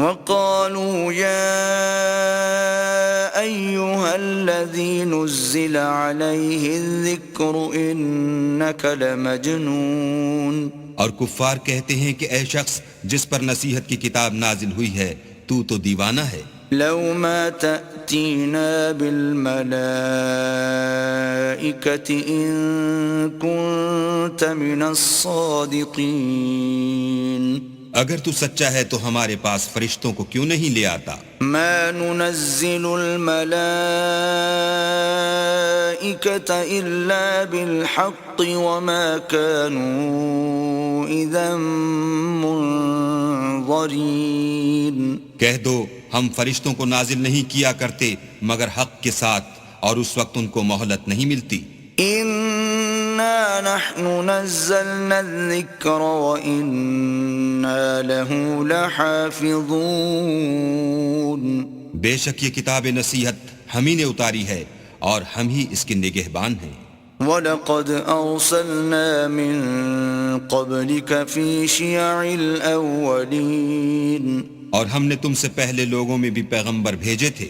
وقالوا يا أيها الذي نزل عليه الذكر إنك لمجنون. اور کفار کہتے ہیں کہ اے شخص جس پر نصیحت کی کتاب نازل ہوئی ہے تو دیوانہ ہے. لو ما تأتينا بالملائكة إن كنت من الصادقين. اگر تو سچا ہے تو ہمارے پاس فرشتوں کو کیوں نہیں لے آتا؟ ما ننزل الملائكة إلا بالحق وما كانوا إذا منظرين. کہہ دو ہم فرشتوں کو نازل نہیں کیا کرتے مگر حق کے ساتھ اور اس وقت ان کو مہلت نہیں ملتی. إنا نحن نزلنا الذكر وإنا له لحافظون. بے شک یہ کتاب نصیحت ہم ہی نے اتاری ہے اور ہم ہی اس کے نگہبان ہیں. وَلَقَدْ أَرْسَلْنَا مِن قَبْلِكَ فِي شِيَعِ الْأَوَّلِينَ. اور ہم نے تم سے پہلے لوگوں میں بھی پیغمبر بھیجے تھے